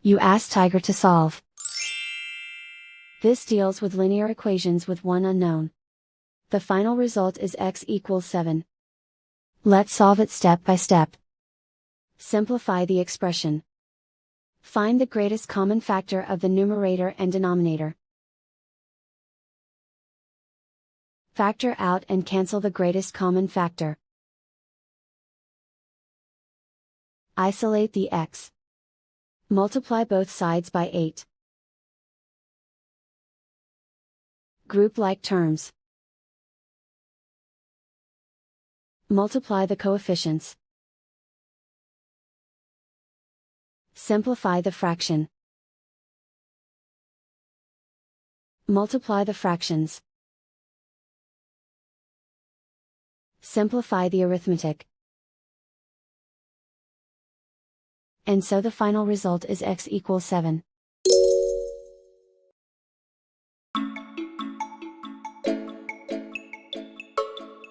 You ask Tiger to solve. This deals with linear equations with one unknown. The final result is x equals 7. Let's solve it step by step. Simplify the expression. Find the greatest common factor of the numerator and denominator. Factor out and cancel the greatest common factor. Isolate the x. Multiply both sides by 8. Group like terms. Multiply the coefficients. Simplify the fraction. Multiply the fractions. Simplify the arithmetic. And so the final result is x equals 7.